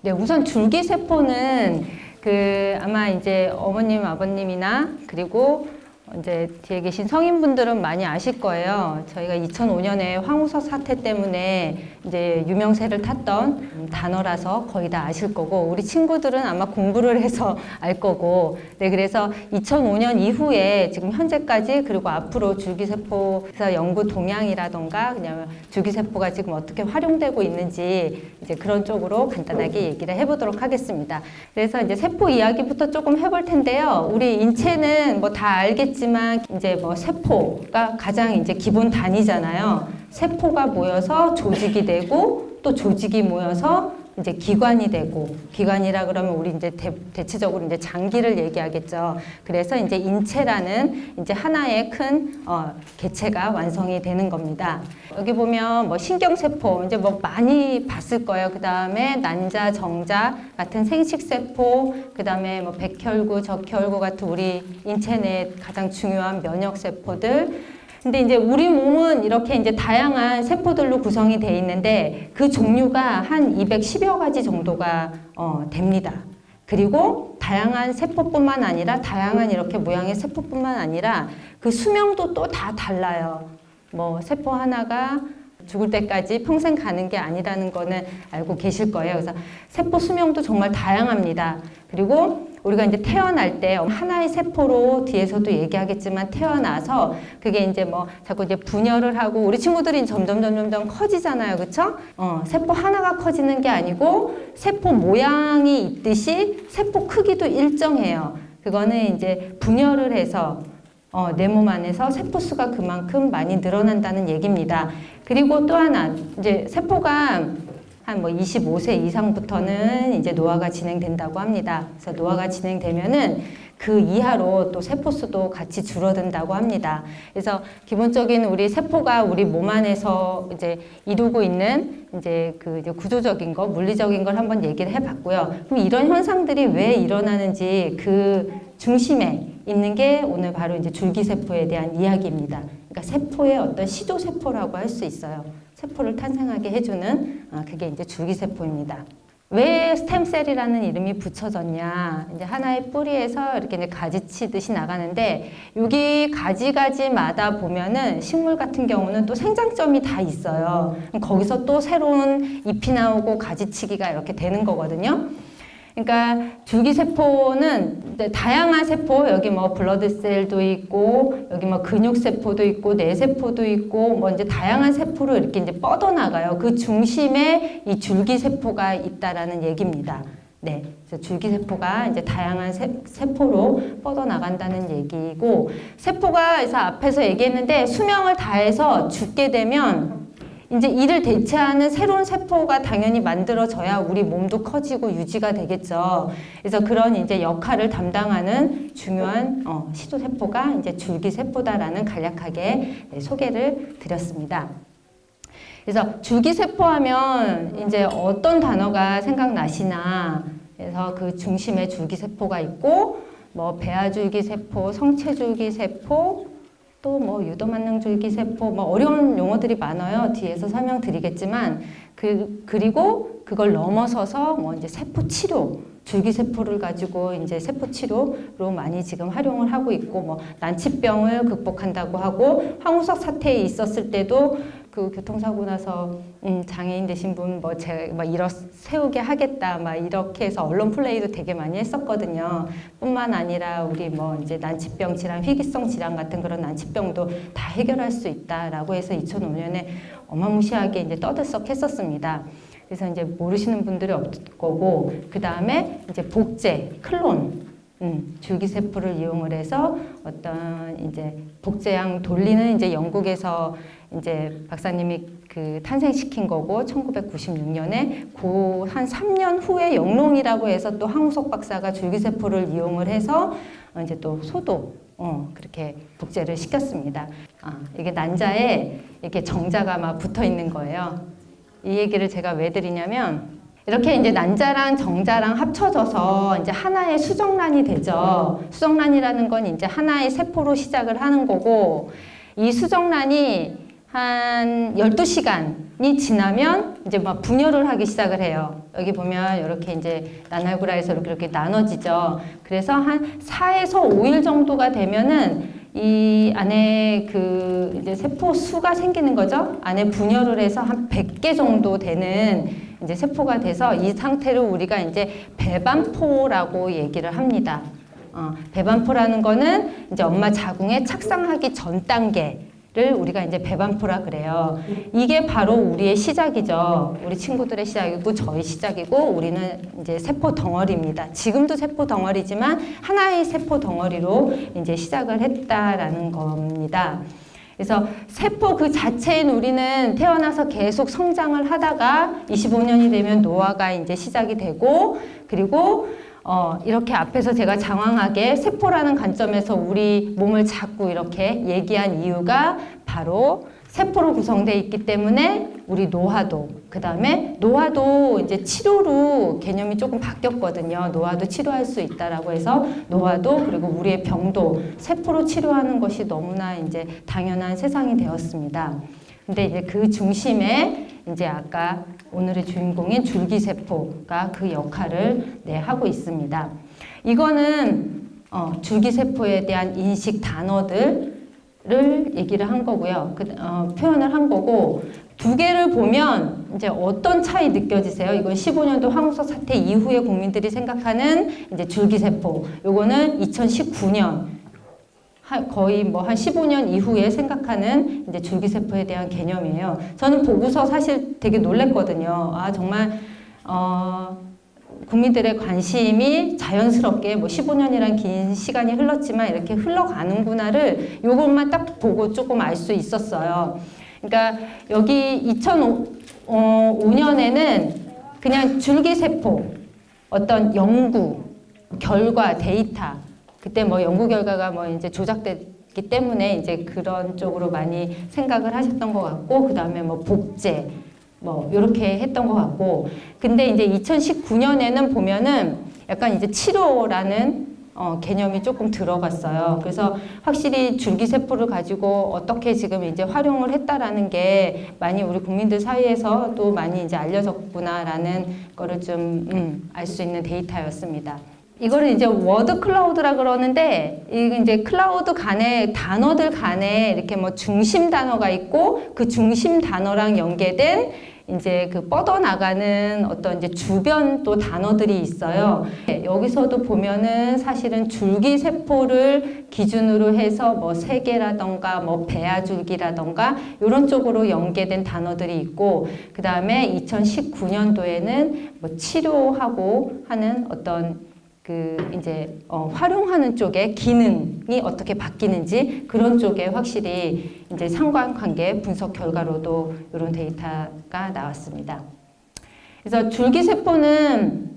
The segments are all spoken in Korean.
네, 우선 줄기세포는 아마 이제 어머님, 아버님이나 그리고 이제 뒤에 계신 성인분들은 많이 아실 거예요. 저희가 2005년에 황우석 사태 때문에 이제 유명세를 탔던 단어라서 거의 다 아실 거고, 우리 친구들은 아마 공부를 해서 알 거고, 네, 그래서 2005년 이후에 지금 현재까지 그리고 앞으로 줄기세포에서 연구 동향이라던가 그냥 줄기세포가 지금 어떻게 활용되고 있는지 이제 그런 쪽으로 간단하게 얘기를 해보도록 하겠습니다. 그래서 이제 세포 이야기부터 조금 해볼 텐데요. 우리 인체는 뭐 다 알겠지만 이제 뭐 세포가 가장 이제 기본 단위잖아요. 세포가 모여서 조직이 되고 또 조직이 모여서 이제 기관이 되고, 기관이라 그러면 우리 이제 대체적으로 이제 장기를 얘기하겠죠. 그래서 이제 인체라는 이제 하나의 큰 개체가 완성이 되는 겁니다. 여기 보면 뭐 신경세포 이제 뭐 많이 봤을 거예요. 그 다음에 난자, 정자 같은 생식세포, 그 다음에 뭐 백혈구, 적혈구 같은 우리 인체 내 가장 중요한 면역세포들. 근데 이제 우리 몸은 이렇게 이제 다양한 세포들로 구성이 돼 있는데 그 종류가 한 210여 가지 정도가 됩니다. 그리고 다양한 세포뿐만 아니라 다양한 이렇게 모양의 세포뿐만 아니라 그 수명도 또 다 달라요. 뭐 세포 하나가 죽을 때까지 평생 가는 게 아니라는 거는 알고 계실 거예요. 그래서 세포 수명도 정말 다양합니다. 그리고 우리가 이제 태어날 때 하나의 세포로 뒤에서도 얘기하겠지만 태어나서 그게 이제 뭐 자꾸 이제 분열을 하고 우리 친구들이 점점 커지잖아요. 그쵸? 세포 하나가 커지는 게 아니고 세포 모양이 있듯이 세포 크기도 일정해요. 그거는 이제 분열을 해서 내 몸 안에서 세포 수가 그만큼 많이 늘어난다는 얘기입니다. 그리고 또 하나, 이제 세포가 한 뭐 25세 이상부터는 이제 노화가 진행된다고 합니다. 그래서 노화가 진행되면은 그 이하로 또 세포 수도 같이 줄어든다고 합니다. 그래서 기본적인 우리 세포가 우리 몸 안에서 이제 이루고 있는 이제 이제 구조적인 거, 물리적인 걸 한번 얘기를 해봤고요. 그럼 이런 현상들이 왜 일어나는지 그 중심에 있는 게 오늘 바로 이제 줄기세포에 대한 이야기입니다. 그러니까 세포의 어떤 시조세포라고 할 수 있어요. 세포를 탄생하게 해주는 그게 이제 줄기세포입니다. 왜 스템셀이라는 이름이 붙여졌냐? 이제 하나의 뿌리에서 이렇게 이제 가지치듯이 나가는데 여기 가지마다 보면은 식물 같은 경우는 또 생장점이 다 있어요. 거기서 또 새로운 잎이 나오고 가지치기가 이렇게 되는 거거든요. 그러니까 줄기세포는 다양한 세포, 여기 뭐 블러드셀도 있고, 여기 뭐 근육세포도 있고, 뇌세포도 있고, 뭐 이제 다양한 세포로 이렇게 이제 뻗어나가요. 그 중심에 이 줄기세포가 있다라는 얘기입니다. 네. 그래서 줄기세포가 이제 다양한 세포로 뻗어나간다는 얘기고, 세포가 그래서 앞에서 얘기했는데 수명을 다해서 죽게 되면 이제 이를 대체하는 새로운 세포가 당연히 만들어져야 우리 몸도 커지고 유지가 되겠죠. 그래서 그런 이제 역할을 담당하는 중요한 시조세포가 이제 줄기세포다라는 간략하게 소개를 드렸습니다. 그래서 줄기세포 하면 이제 어떤 단어가 생각나시나? 그래서 그 중심에 줄기세포가 있고, 뭐 배아줄기세포, 성체줄기세포, 또 뭐 유도만능줄기세포, 뭐 어려운 용어들이 많아요. 뒤에서 설명드리겠지만, 그리고 그걸 넘어서서 뭐 이제 세포 치료, 줄기세포를 가지고 이제 세포 치료로 많이 지금 활용을 하고 있고, 뭐 난치병을 극복한다고 하고, 황우석 사태에 있었을 때도 그 교통사고 나서 장애인 되신 분 뭐 제가 막 세우게 하겠다 막 이렇게 해서 언론 플레이도 되게 많이 했었거든요. 뿐만 아니라 우리 뭐 이제 난치병 질환, 희귀성 질환 같은 그런 난치병도 다 해결할 수 있다라고 해서 2005년에 어마무시하게 이제 떠들썩했었습니다. 그래서 이제 모르시는 분들이 없을 거고, 그 다음에 이제 복제, 클론, 줄기세포를 이용을 해서 어떤 이제 복제양 돌리는 이제 영국에서 이제 박사님이 그 탄생시킨 거고, 1996년에 그 한 3년 후에 영롱이라고 해서 또 황우석 박사가 줄기세포를 이용을 해서 이제 또 소도 그렇게 복제를 시켰습니다. 이게 난자에 이렇게 정자가 막 붙어 있는 거예요. 이 얘기를 제가 왜 드리냐면, 이렇게 이제 난자랑 정자랑 합쳐져서 이제 하나의 수정란이 되죠. 수정란이라는 건 이제 하나의 세포로 시작을 하는 거고, 이 수정란이 한 12시간이 지나면 이제 막 분열을 하기 시작을 해요. 여기 보면 이렇게 이제 나날구라에서 이렇게 나눠지죠. 그래서 한 4에서 5일 정도가 되면은 이 안에 그 이제 세포 수가 생기는 거죠. 안에 분열을 해서 한 100개 정도 되는 이제 세포가 돼서 이 상태를 우리가 이제 배반포라고 얘기를 합니다. 배반포라는 거는 이제 엄마 자궁에 착상하기 전 단계를 우리가 이제 배반포라 그래요. 이게 바로 우리의 시작이죠. 우리 친구들의 시작이고 저희 시작이고 우리는 이제 세포 덩어리입니다. 지금도 세포 덩어리지만 하나의 세포 덩어리로 이제 시작을 했다라는 겁니다. 그래서 세포 그 자체인 우리는 태어나서 계속 성장을 하다가 25년이 되면 노화가 이제 시작이 되고, 그리고 이렇게 앞에서 제가 장황하게 세포라는 관점에서 우리 몸을 자꾸 이렇게 얘기한 이유가 바로 세포로 구성되어 있기 때문에 우리 노화도, 그 다음에 노화도 이제 치료로 개념이 조금 바뀌었거든요. 노화도 치료할 수 있다라고 해서 노화도, 그리고 우리의 병도 세포로 치료하는 것이 너무나 이제 당연한 세상이 되었습니다. 근데 이제 그 중심에 이제 아까 오늘의 주인공인 줄기세포가 그 역할을 하고 있습니다. 이거는 줄기세포에 대한 인식 단어들 를 얘기를 한 거고요. 표현을 한 거고, 두 개를 보면 이제 어떤 차이 느껴지세요? 이건 15년도 황우석 사태 이후에 국민들이 생각하는 이제 줄기세포. 요거는 2019년 거의 뭐 한 15년 이후에 생각하는 이제 줄기세포에 대한 개념이에요. 저는 보고서 사실 되게 놀랬거든요. 아, 정말 국민들의 관심이 자연스럽게 뭐 15년이란 긴 시간이 흘렀지만 이렇게 흘러가는구나를 요것만 딱 보고 조금 알 수 있었어요. 그러니까 여기 2005년에는 그냥 줄기세포 어떤 연구 결과 데이터, 그때 뭐 연구 결과가 뭐 이제 조작됐기 때문에 이제 그런 쪽으로 많이 생각을 하셨던 것 같고, 그 다음에 뭐 복제 뭐 이렇게 했던 것 같고, 근데 이제 2019년에는 보면은 약간 이제 치료라는 개념이 조금 들어갔어요. 그래서 확실히 줄기세포를 가지고 어떻게 지금 이제 활용을 했다라는 게 많이 우리 국민들 사이에서 또 많이 이제 알려졌구나라는 거를 좀 알 수 있는 데이터였습니다. 이거를 이제 워드 클라우드라 그러는데, 이게 이제 클라우드 간에 단어들 간에 이렇게 뭐 중심 단어가 있고, 그 중심 단어랑 연계된 이제 그 뻗어나가는 어떤 이제 주변 또 단어들이 있어요. 여기서도 보면은 사실은 줄기세포를 기준으로 해서 뭐 세계라던가 뭐 배아줄기라던가 이런 쪽으로 연계된 단어들이 있고, 그 다음에 2019년도에는 뭐 치료하고 하는 어떤 그 이제 활용하는 쪽에 기능이 어떻게 바뀌는지 그런 쪽에 확실히 이제 상관관계 분석 결과로도 이런 데이터가 나왔습니다. 그래서 줄기세포는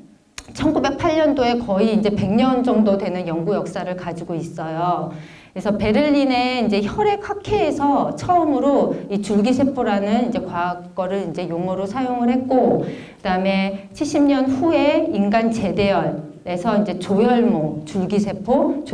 1908년도에 거의 이제 100년 정도 되는 연구 역사를 가지고 있어요. 그래서 베를린의 이제 혈액학회에서 처음으로 이 줄기세포라는 이제 과거를 이제 용어로 사용을 했고, 그다음에 70년 후에 인간 제대열에서 이제 조혈모 줄기세포는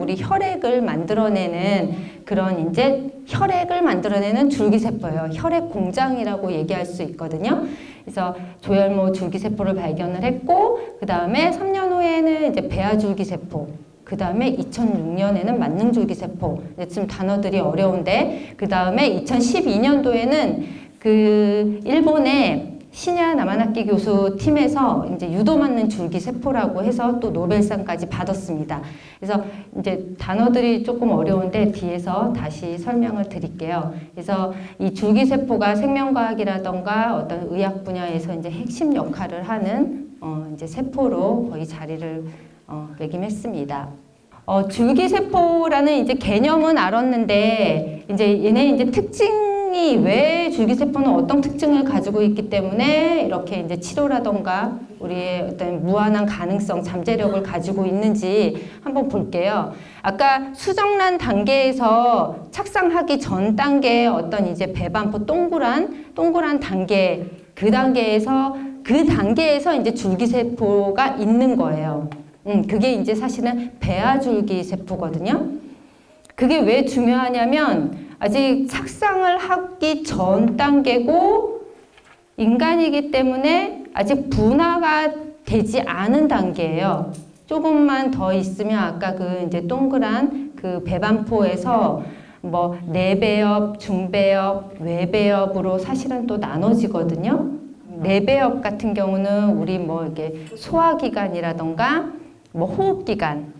우리 혈액을 만들어내는 그런 이제 혈액을 만들어내는 줄기세포예요. 혈액 공장이라고 얘기할 수 있거든요. 그래서 조혈모 줄기세포를 발견을 했고, 그 다음에 3년 후에는 이제 배아줄기세포, 그 다음에 2006년에는 만능줄기세포, 지금 단어들이 어려운데, 그 다음에 2012년도에는 그 일본의 시냐 나마나키 교수 팀에서 이제 유도 맞는 줄기세포라고 해서 또 노벨상까지 받았습니다. 그래서 이제 단어들이 조금 어려운데 뒤에서 다시 설명을 드릴게요. 그래서 이 줄기세포가 생명과학이라던가 어떤 의학 분야에서 이제 핵심 역할을 하는 이제 세포로 거의 자리를 매김했습니다. 줄기세포라는 이제 개념은 알았는데, 이제 얘네 이제 특징이 왜 줄기세포는 어떤 특징을 가지고 있기 때문에 이렇게 이제 치료라던가 우리의 어떤 무한한 가능성, 잠재력을 가지고 있는지 한번 볼게요. 아까 수정란 단계에서 착상하기 전 단계의 어떤 이제 배반포 동그란 단계, 그 단계에서 그 단계에서 이제 줄기세포가 있는 거예요. 그게 이제 사실은 배아줄기세포거든요. 그게 왜 중요하냐면 아직 착상을 하기 전 단계고 인간이기 때문에 아직 분화가 되지 않은 단계예요. 조금만 더 있으면 아까 그 이제 동그란 그 배반포에서 뭐 내배엽, 중배엽, 외배엽으로 사실은 또 나눠지거든요. 내배엽 같은 경우는 우리 뭐 이렇게 소화기관이라던가 뭐 호흡기관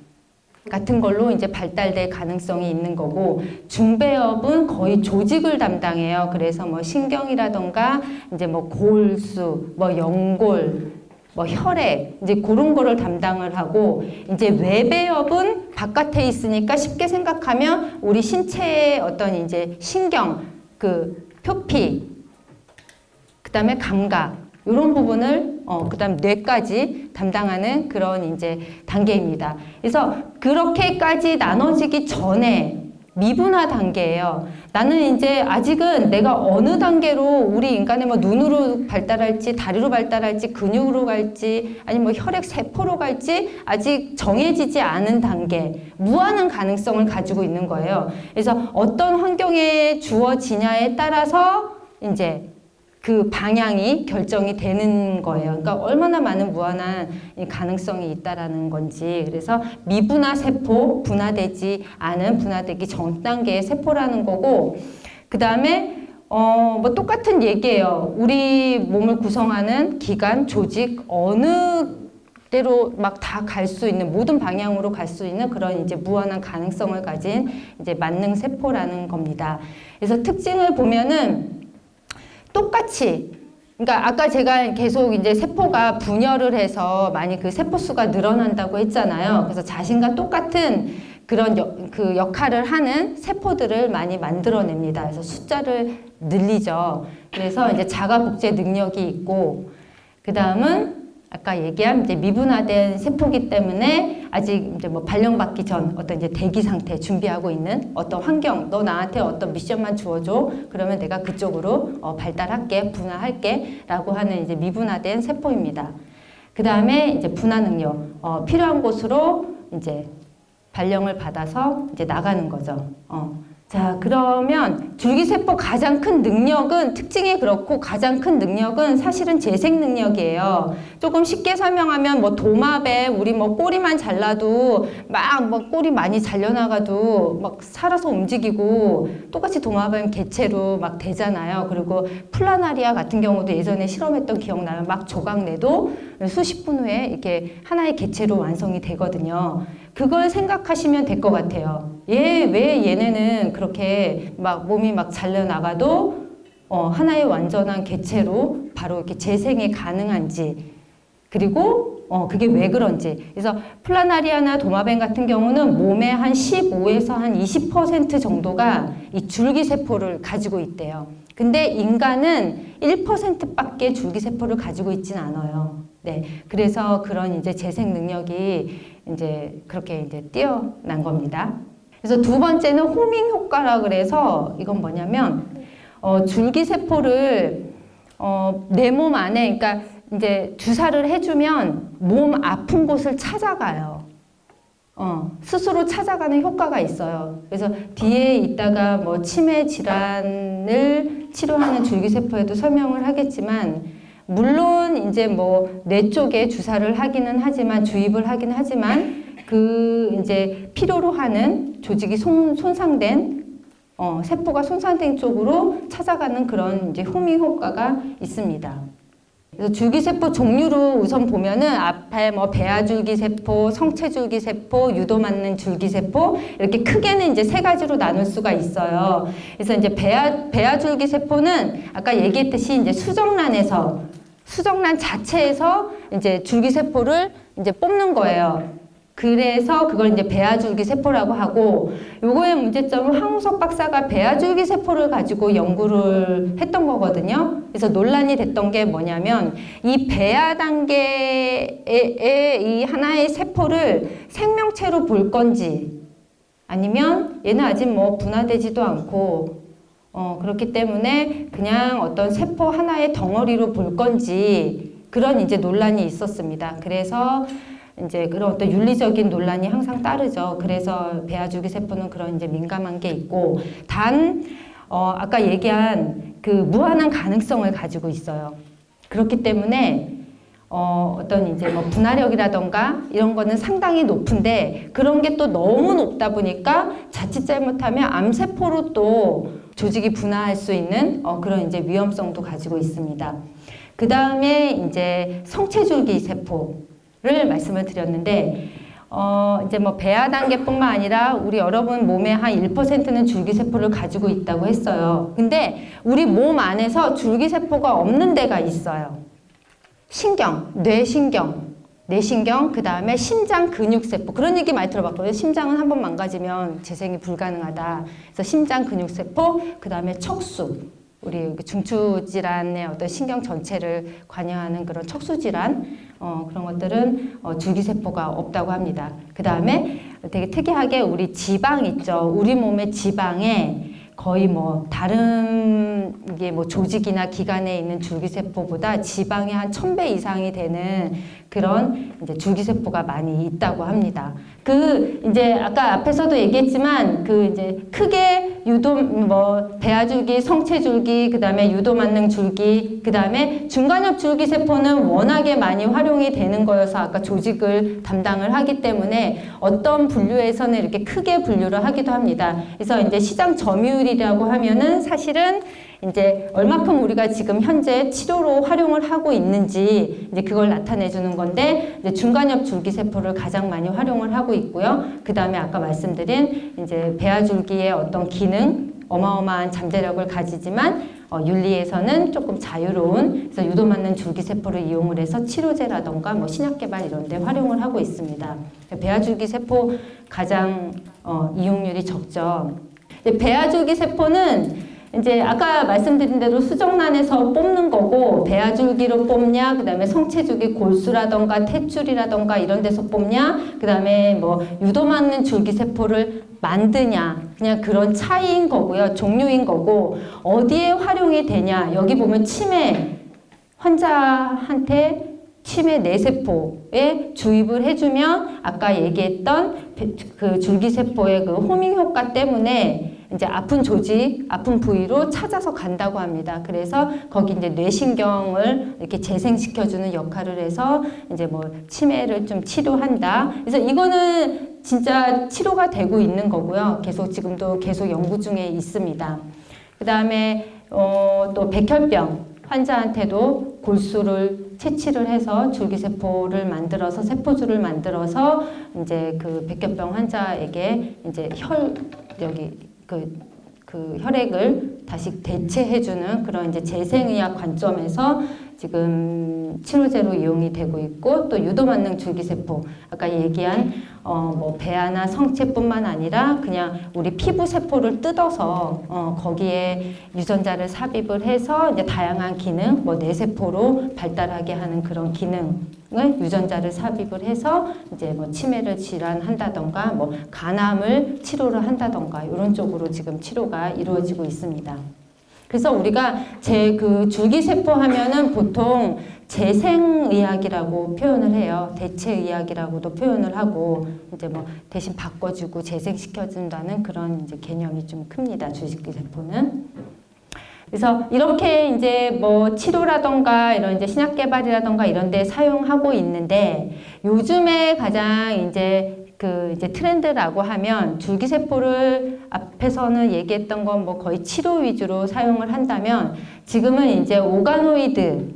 같은 걸로 이제 발달될 가능성이 있는 거고, 중배엽은 거의 조직을 담당해요. 그래서 뭐 신경이라던가 이제 뭐 골수, 뭐 연골, 뭐 혈액 이제 그런 거를 담당을 하고, 이제 외배엽은 바깥에 있으니까 쉽게 생각하면 우리 신체의 어떤 이제 신경, 그 표피, 그다음에 감각 이런 부분을 그다음 뇌까지 담당하는 그런 이제 단계입니다. 그래서 그렇게까지 나눠지기 전에 미분화 단계예요. 나는 이제 아직은 내가 어느 단계로 우리 인간의 뭐 눈으로 발달할지, 다리로 발달할지, 근육으로 갈지, 아니면 뭐 혈액 세포로 갈지 아직 정해지지 않은 단계, 무한한 가능성을 가지고 있는 거예요. 그래서 어떤 환경에 주어지냐에 따라서 이제 그 방향이 결정이 되는 거예요. 그러니까 얼마나 많은 무한한 가능성이 있다라는 건지. 그래서 미분화 세포, 분화되지 않은, 분화되기 전 단계의 세포라는 거고, 그 다음에 뭐 똑같은 얘기예요. 우리 몸을 구성하는 기관, 조직 어느 때로 막 다 갈 수 있는, 모든 방향으로 갈 수 있는 그런 이제 무한한 가능성을 가진 이제 만능 세포라는 겁니다. 그래서 특징을 보면은 똑같이, 그러니까 아까 제가 계속 이제 세포가 분열을 해서 많이 그 세포 수가 늘어난다고 했잖아요. 그래서 자신과 똑같은 그런 그 역할을 하는 세포들을 많이 만들어냅니다. 그래서 숫자를 늘리죠. 그래서 이제 자가 복제 능력이 있고, 그 다음은 아까 얘기한 이제 미분화된 세포기 때문에 아직 이제 뭐 발령받기 전 어떤 이제 대기 상태 준비하고 있는 어떤 환경, 너 나한테 어떤 미션만 주어줘. 그러면 내가 그쪽으로 발달할게, 분화할게 라고 하는 이제 미분화된 세포입니다. 그 다음에 이제 분화 능력, 필요한 곳으로 이제 발령을 받아서 이제 나가는 거죠. 자, 그러면 줄기세포 가장 큰 능력은, 특징이 그렇고 가장 큰 능력은 사실은 재생 능력이에요. 조금 쉽게 설명하면 뭐 도마뱀, 우리 뭐 꼬리만 잘라도 막 뭐 꼬리 많이 잘려나가도 막 살아서 움직이고, 똑같이 도마뱀 개체로 막 되잖아요. 그리고 플라나리아 같은 경우도 예전에 실험했던 기억나요. 막 조각 내도 수십 분 후에 이렇게 하나의 개체로 완성이 되거든요. 그걸 생각하시면 될 것 같아요. 왜 얘네는 그렇게 막 몸이 막 잘려나가도 하나의 완전한 개체로 바로 이렇게 재생이 가능한지, 그리고 그게 왜 그런지. 그래서 플라나리아나 도마뱀 같은 경우는 몸의 한 15에서 한 20% 정도가 이 줄기세포를 가지고 있대요. 근데 인간은 1%밖에 줄기세포를 가지고 있진 않아요. 네. 그래서 그런 이제 재생 능력이 이제 그렇게 이제 뛰어난 겁니다. 그래서 두 번째는 호밍 효과라 그래서, 이건 뭐냐면, 줄기세포를, 내 몸 안에, 그러니까 이제 주사를 해주면 몸 아픈 곳을 찾아가요. 스스로 찾아가는 효과가 있어요. 그래서 뒤에 이따가 뭐 치매 질환을 치료하는 줄기세포에도 설명을 하겠지만, 물론 이제 뭐 뇌 쪽에 주사를 하기는 하지만, 주입을 하긴 하지만, 그 이제 필요로 하는 조직이 손상된, 세포가 손상된 쪽으로 찾아가는 그런 이제 호밍 효과가 있습니다. 그래서 줄기세포 종류로 우선 보면은 앞에 뭐 배아줄기세포, 성체줄기세포, 유도맞는 줄기세포, 이렇게 크게는 이제 세 가지로 나눌 수가 있어요. 그래서 이제 배아줄기세포는 아까 얘기했듯이 이제 수정란 자체에서 이제 줄기세포를 이제 뽑는 거예요. 그래서 그걸 이제 배아줄기세포라고 하고, 요거의 문제점은 황우석 박사가 배아줄기세포를 가지고 연구를 했던 거거든요. 그래서 논란이 됐던 게 뭐냐면, 이 배아 단계의 이 하나의 세포를 생명체로 볼 건지, 아니면 얘는 아직 뭐 분화되지도 않고 그렇기 때문에 그냥 어떤 세포 하나의 덩어리로 볼 건지, 그런 이제 논란이 있었습니다. 그래서 이제 그런 어떤 윤리적인 논란이 항상 따르죠. 그래서 배아줄기세포는 그런 이제 민감한 게 있고, 아까 얘기한 그 무한한 가능성을 가지고 있어요. 그렇기 때문에 어떤 이제 뭐 분할력이라던가 이런 거는 상당히 높은데, 그런 게 또 너무 높다 보니까 자칫 잘못하면 암세포로 또 조직이 분화할 수 있는 그런 이제 위험성도 가지고 있습니다. 그 다음에 이제 성체줄기 세포를 말씀을 드렸는데, 이제 뭐 배아 단계뿐만 아니라 우리 여러분 몸의 한 1%는 줄기세포를 가지고 있다고 했어요. 근데 우리 몸 안에서 줄기세포가 없는 데가 있어요. 신경, 뇌신경, 그 다음에 심장 근육세포. 그런 얘기 많이 들어봤거든요. 심장은 한번 망가지면 재생이 불가능하다. 그래서 심장 근육세포, 그 다음에 척수. 우리 중추질환의 어떤 신경 전체를 관여하는 그런 척수질환, 그런 것들은 줄기세포가 없다고 합니다. 그 다음에 되게 특이하게 우리 지방 있죠. 우리 몸의 지방에 거의 뭐 다른 이게 뭐 조직이나 기관에 있는 줄기세포보다 지방이 한 1000배 이상이 되는 그런 이제 줄기세포가 많이 있다고 합니다. 그 이제 아까 앞에서도 얘기했지만 그 이제 크게 배아줄기, 성체줄기, 그 다음에 유도만능줄기, 그 다음에 중간엽 줄기세포는 워낙에 많이 활용이 되는 거여서 아까 조직을 담당을 하기 때문에 어떤 분류에서는 이렇게 크게 분류를 하기도 합니다. 그래서 이제 시장 점유율이라고 하면은 사실은 이제 얼마큼 우리가 지금 현재 치료로 활용을 하고 있는지 이제 그걸 나타내 주는 건데, 이제 중간엽 줄기세포를 가장 많이 활용을 하고 있고요. 그 다음에 아까 말씀드린 이제 배아줄기의 어떤 기능, 어마어마한 잠재력을 가지지만 윤리에서는 조금 자유로운, 그래서 유도맞는 줄기세포를 이용을 해서 치료제라던가 뭐 신약 개발 이런 데 활용을 하고 있습니다. 배아줄기세포 가장 이용률이 적죠. 배아줄기세포는 이제 아까 말씀드린 대로 수정란에서 뽑는 거고, 배아줄기로 뽑냐, 그 다음에 성체줄기 골수라던가 탯줄이라던가 이런 데서 뽑냐, 그 다음에 뭐 유도맞는 줄기세포를 만드냐, 그냥 그런 차이인 거고요. 종류인 거고, 어디에 활용이 되냐, 여기 보면 치매 환자한테 치매 뇌세포에 주입을 해주면 아까 얘기했던 그 줄기세포의 그 호밍 효과 때문에 이제 아픈 조직, 아픈 부위로 찾아서 간다고 합니다. 그래서 거기 이제 뇌신경을 이렇게 재생시켜주는 역할을 해서 이제 뭐 치매를 좀 치료한다. 그래서 이거는 진짜 치료가 되고 있는 거고요. 지금도 계속 연구 중에 있습니다. 그 다음에 또 백혈병 환자한테도 골수를 채취를 해서 줄기세포를 만들어서 세포줄을 만들어서 이제 그 백혈병 환자에게 이제 그 혈액을 다시 대체해주는 그런 이제 재생의학 관점에서 지금 치료제로 이용이 되고 있고, 또 유도만능 줄기세포, 아까 얘기한 뭐 배아나 성체뿐만 아니라 그냥 우리 피부 세포를 뜯어서 거기에 유전자를 삽입을 해서 이제 다양한 기능, 뭐 뇌세포로 발달하게 하는 그런 기능을 유전자를 삽입을 해서 이제 뭐 치매를 질환한다던가 뭐 간암을 치료를 한다던가 이런 쪽으로 지금 치료가 이루어지고 있습니다. 그래서 우리가 그 줄기세포 하면은 보통 재생의학이라고 표현을 해요. 대체의학이라고도 표현을 하고, 이제 뭐 대신 바꿔주고 재생시켜준다는 그런 이제 개념이 좀 큽니다. 줄기세포는. 그래서 이렇게 이제 뭐 치료라던가 이런 이제 신약 개발이라던가 이런 데 사용하고 있는데, 요즘에 가장 이제 이제 트렌드라고 하면 줄기세포를 앞에서는 얘기했던 건 뭐 거의 치료 위주로 사용을 한다면, 지금은 이제 오가노이드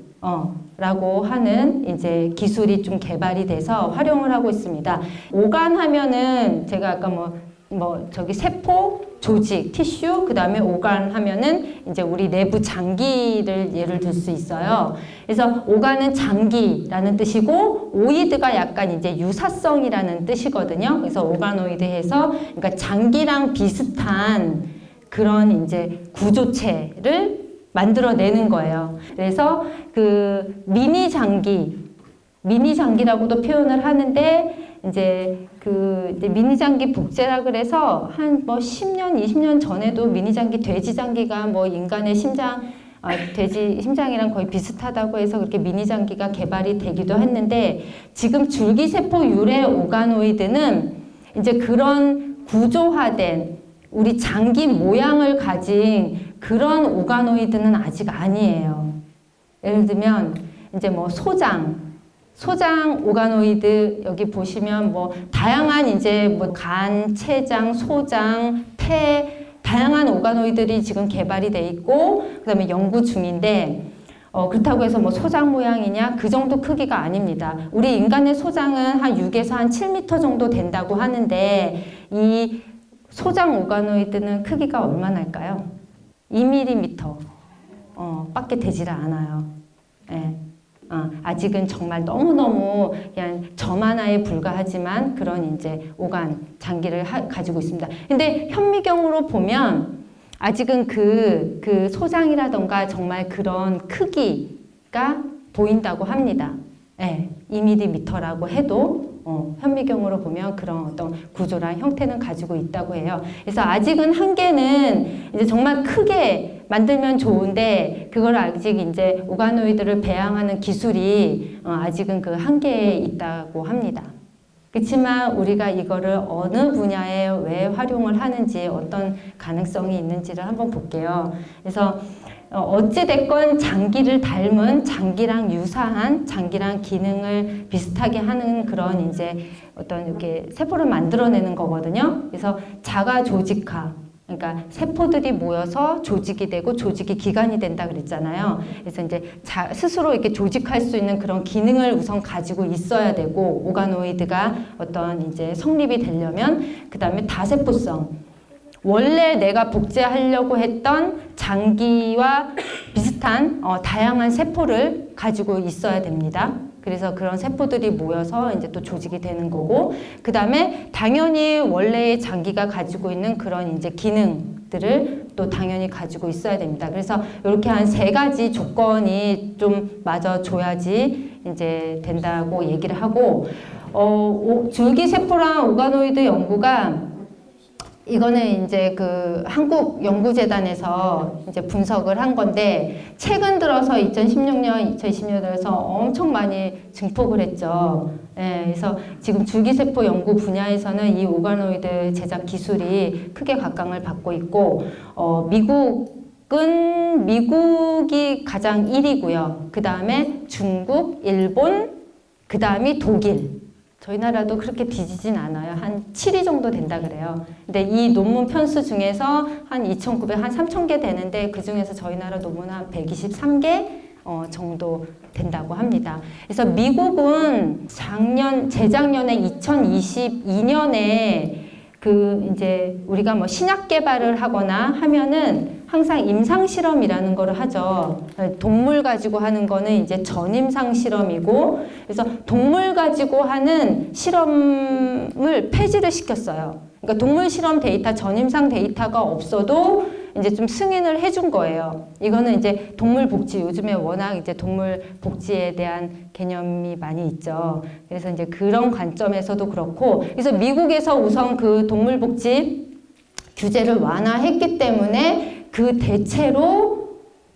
라고 하는 이제 기술이 좀 개발이 돼서 활용을 하고 있습니다. 오간 하면은 제가 아까 저기 세포, 조직, 티슈, 그 다음에 오간 하면은 이제 우리 내부 장기를 예를 들 수 있어요. 그래서 오간은 장기라는 뜻이고, 오이드가 약간 이제 유사성이라는 뜻이거든요. 그래서 오가노이드 해서, 그러니까 장기랑 비슷한 그런 이제 구조체를 만들어내는 거예요. 그래서 그 미니 장기라고도 표현을 하는데, 이제 미니 장기 복제라 그래서 한 10년, 20년 전에도 미니 장기, 돼지 장기가 뭐 인간의 심장 돼지 심장이랑 거의 비슷하다고 해서 그렇게 미니 장기가 개발이 되기도 했는데 지금 줄기세포 유래 오가노이드는 이제 그런 구조화된 우리 장기 모양을 가진 그런 오가노이드는 아직 아니에요. 예를 들면 이제 뭐 소장 오가노이드 여기 보시면 뭐 다양한 이제 뭐 간, 췌장, 소장, 폐 다양한 오가노이드들이 지금 개발이 돼 있고 그다음에 연구 중인데 그렇다고 해서 뭐 소장 모양이냐 그 정도 크기가 아닙니다. 우리 인간의 소장은 한 6에서 한 7m 정도 된다고 하는데 이 소장 오가노이드는 크기가 얼마나 할까요? 2mm 밖에 되지를 않아요. 예. 아직은 정말 너무너무 그냥 점 하나에 불과하지만 그런 이제 오간 장기를 가지고 있습니다. 근데 현미경으로 보면 아직은 그 소장이라던가 정말 그런 크기가 보인다고 합니다. 예, 2mm라고 해도 현미경으로 보면 그런 어떤 구조랑 형태는 가지고 있다고 해요. 그래서 아직은 한계는 이제 정말 크게 만들면 좋은데 그걸 아직 이제 오가노이드를 배양하는 기술이 아직은 그 한계에 있다고 합니다. 그렇지만 우리가 이거를 어느 분야에 왜 활용을 하는지 어떤 가능성이 있는지를 한번 볼게요. 그래서 어찌됐건 장기를 닮은 장기랑 유사한 장기랑 기능을 비슷하게 하는 그런 이제 어떤 이렇게 세포를 만들어내는 거거든요. 그래서 자가 조직화. 그러니까 세포들이 모여서 조직이 되고 조직이 기관이 된다 그랬잖아요. 그래서 이제 스스로 이렇게 조직할 수 있는 그런 기능을 우선 가지고 있어야 되고 오가노이드가 어떤 이제 성립이 되려면 그 다음에 다세포성. 원래 내가 복제하려고 했던 장기와 비슷한 다양한 세포를 가지고 있어야 됩니다. 그래서 그런 세포들이 모여서 이제 또 조직이 되는 거고, 그 다음에 당연히 원래의 장기가 가지고 있는 그런 이제 기능들을 또 당연히 가지고 있어야 됩니다. 그래서 이렇게 한 3가지 조건이 좀 맞아줘야지 이제 된다고 얘기를 하고, 줄기세포랑 오가노이드 연구가 이거는 이제 그 한국연구재단에서 이제 분석을 한 건데 최근 들어서 2016년, 2020년 들어서 엄청 많이 증폭을 했죠. 예, 그래서 지금 줄기세포 연구 분야에서는 이 오가노이드 제작 기술이 크게 각광을 받고 있고, 미국이 가장 1위고요. 그 다음에 중국, 일본, 그 다음이 독일. 저희 나라도 그렇게 뒤지진 않아요. 한 7위 정도 된다 그래요. 근데 이 논문 편수 중에서 한 2,900, 한 3,000개 되는데 그 중에서 저희 나라 논문은 한 123개 정도 된다고 합니다. 그래서 미국은 재작년에 2022년에 그 이제 우리가 뭐 신약 개발을 하거나 하면은 항상 임상 실험이라는 거를 하죠. 동물 가지고 하는 거는 이제 전임상 실험이고, 그래서 동물 가지고 하는 실험을 폐지를 시켰어요. 그러니까 동물 실험 데이터, 전임상 데이터가 없어도 이제 좀 승인을 해준 거예요. 이거는 이제 동물 복지, 요즘에 워낙 이제 동물 복지에 대한 개념이 많이 있죠. 그래서 이제 그런 관점에서도 그렇고, 그래서 미국에서 우선 그 동물 복지 규제를 완화했기 때문에 그 대체로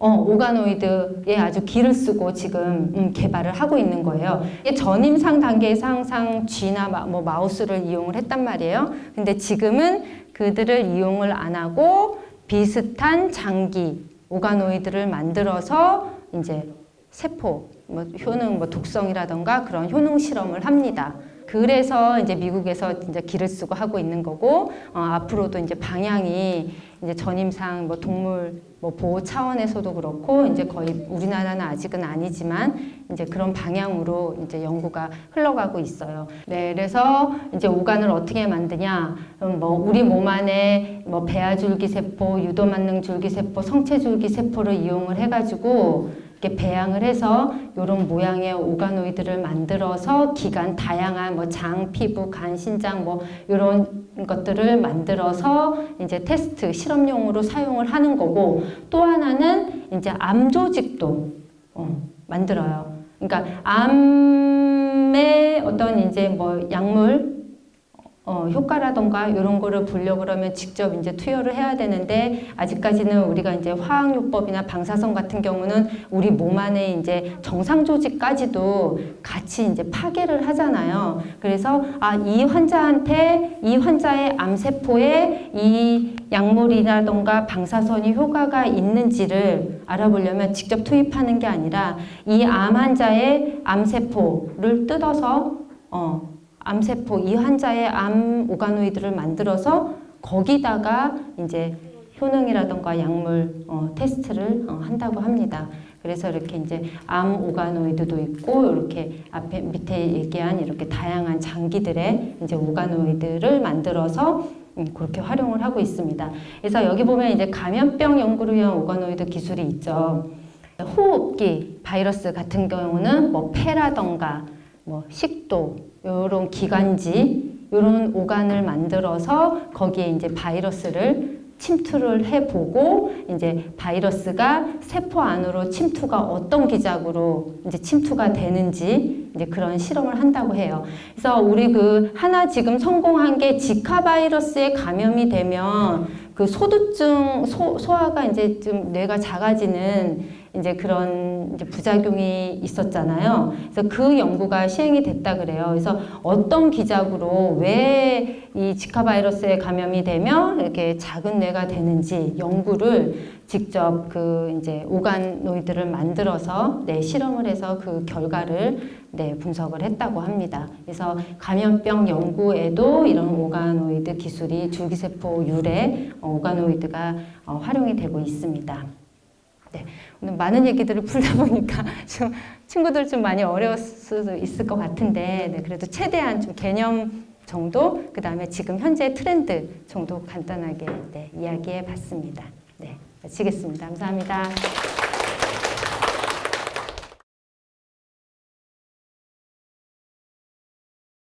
오가노이드에 아주 기를 쓰고 지금 개발을 하고 있는 거예요. 이게 전임상 단계에서 항상 쥐나 뭐 마우스를 이용을 했단 말이에요. 근데 지금은 그들을 이용을 안 하고 비슷한 장기 오가노이드를 만들어서 이제 세포, 뭐 효능, 뭐 독성이라던가 그런 효능 실험을 합니다. 그래서 이제 미국에서 이제 기를 쓰고 하고 있는 거고, 앞으로도 이제 방향이 이제 전임상 뭐 동물 뭐 보호 차원에서도 그렇고, 이제 거의 우리나라는 아직은 아니지만 이제 그런 방향으로 이제 연구가 흘러가고 있어요. 네, 그래서 이제 오간을 어떻게 만드냐? 뭐 우리 몸 안에 뭐 배아줄기세포, 유도만능줄기세포, 성체줄기세포를 이용을 해가지고 이렇게 배양을 해서 이런 모양의 오가노이드를 만들어서 기관 다양한 뭐 장, 피부, 간, 신장 뭐 이런 것들을 만들어서 이제 테스트 실험용으로 사용을 하는 거고, 또 하나는 이제 암 조직도 만들어요. 그러니까 암의 어떤 이제 뭐 약물 효과라던가 이런 거를 보려고 그러면 직접 이제 투여를 해야 되는데 아직까지는 우리가 이제 화학요법이나 방사선 같은 경우는 우리 몸 안에 이제 정상 조직까지도 같이 이제 파괴를 하잖아요. 그래서 이 환자한테 이 환자의 암세포에 이 약물이라던가 방사선이 효과가 있는지를 알아보려면 직접 투입하는 게 아니라 이 암 환자의 암세포를 뜯어서 암세포, 이 환자의 암 오가노이드를 만들어서 거기다가 이제 효능이라던가 약물 테스트를 한다고 합니다. 그래서 이렇게 이제 암 오가노이드도 있고 이렇게 앞에 밑에 얘기한 이렇게 다양한 장기들의 이제 오가노이드를 만들어서 그렇게 활용을 하고 있습니다. 그래서 여기 보면 이제 감염병 연구를 위한 오가노이드 기술이 있죠. 호흡기 바이러스 같은 경우는 뭐 폐라던가 뭐 식도 이런 기관지 이런 오간을 만들어서 거기에 이제 바이러스를 침투를 해보고 이제 바이러스가 세포 안으로 침투가 어떤 기작으로 이제 침투가 되는지 이제 그런 실험을 한다고 해요. 그래서 우리 하나 지금 성공한 게 지카 바이러스에 감염이 되면 소두증 소화가 이제 좀 뇌가 작아지는 이제 그런 이제 부작용이 있었잖아요. 그래서 그 연구가 시행이 됐다 그래요. 그래서 어떤 기작으로 왜 이 지카 바이러스에 감염이 되면 이렇게 작은 뇌가 되는지 연구를 직접 이제 오가노이드를 만들어서 실험을 해서 그 결과를 분석을 했다고 합니다. 그래서 감염병 연구에도 이런 오가노이드 기술이 줄기세포 유래 오가노이드가 활용이 되고 있습니다. 네, 오늘 많은 얘기들을 풀다 보니까 좀 친구들 좀 많이 어려울 수도 있을 것 같은데 그래도 최대한 좀 개념 정도 그 다음에 지금 현재 트렌드 정도 간단하게 이야기해 봤습니다. 네, 마치겠습니다. 감사합니다.